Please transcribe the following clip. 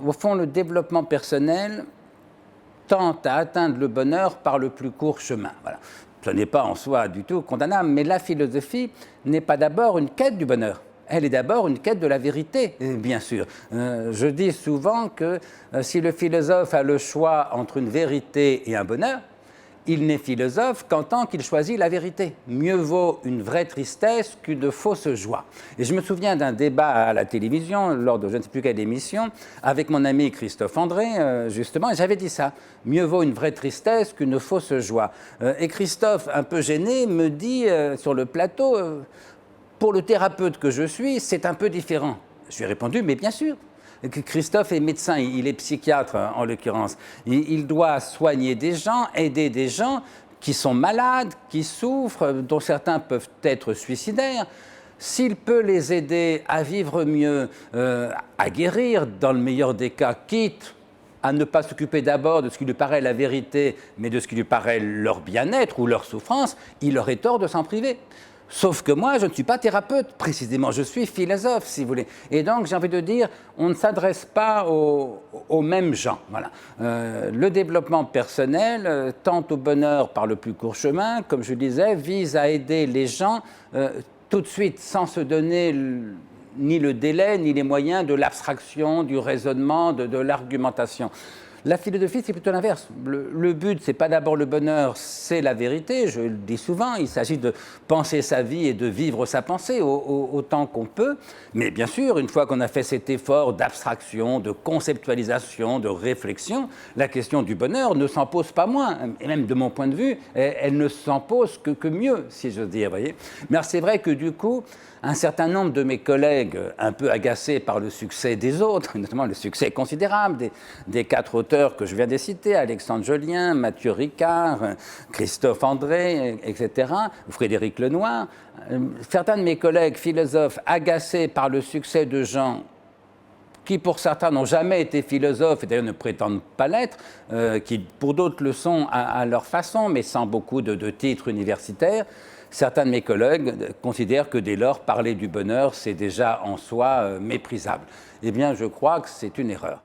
au fond, le développement personnel tend à atteindre le bonheur par le plus court chemin. Voilà. Ce n'est pas en soi du tout condamnable, mais la philosophie n'est pas d'abord une quête du bonheur. Elle est d'abord une quête de la vérité, bien sûr. Je dis souvent que si le philosophe a le choix entre une vérité et un bonheur, il n'est philosophe qu'en tant qu'il choisit la vérité. Mieux vaut une vraie tristesse qu'une fausse joie. Et je me souviens d'un débat à la télévision, lors de je ne sais plus quelle émission, avec mon ami Christophe André, justement, et j'avais dit ça. Mieux vaut une vraie tristesse qu'une fausse joie. Et Christophe, un peu gêné, me dit sur le plateau, pour le thérapeute que je suis, c'est un peu différent. Je lui ai répondu, mais bien sûr. Christophe est médecin, il est psychiatre en l'occurrence. Il doit soigner des gens, aider des gens qui sont malades, qui souffrent, dont certains peuvent être suicidaires. S'il peut les aider à vivre mieux, à guérir dans le meilleur des cas, quitte à ne pas s'occuper d'abord de ce qui lui paraît la vérité, mais de ce qui lui paraît leur bien-être ou leur souffrance, il aurait tort de s'en priver. Sauf que moi, je ne suis pas thérapeute, précisément, je suis philosophe, si vous voulez. Et donc, j'ai envie de dire, on ne s'adresse pas aux mêmes gens. Voilà. Le développement personnel tend au bonheur par le plus court chemin, comme je disais, vise à aider les gens tout de suite, sans se donner ni le délai, ni les moyens de l'abstraction, du raisonnement, de l'argumentation. La philosophie, c'est plutôt l'inverse. Le but, ce n'est pas d'abord le bonheur, c'est la vérité. Je le dis souvent, il s'agit de penser sa vie et de vivre sa pensée autant qu'on peut. Mais bien sûr, une fois qu'on a fait cet effort d'abstraction, de conceptualisation, de réflexion, la question du bonheur ne s'en pose pas moins. Et même de mon point de vue, elle ne s'en pose que mieux, si j'ose dire. Voyez. Mais c'est vrai que du coup, un certain nombre de mes collègues, un peu agacés par le succès des autres, notamment le succès considérable des 4 auteurs que je viens de citer, Alexandre Jolien, Mathieu Ricard, Christophe André, etc., Frédéric Lenoir, certains de mes collègues philosophes agacés par le succès de gens qui pour certains n'ont jamais été philosophes et d'ailleurs ne prétendent pas l'être, qui pour d'autres le sont à leur façon, mais sans beaucoup de titres universitaires. Certains de mes collègues considèrent que dès lors, parler du bonheur, c'est déjà en soi méprisable. Eh bien, je crois que c'est une erreur.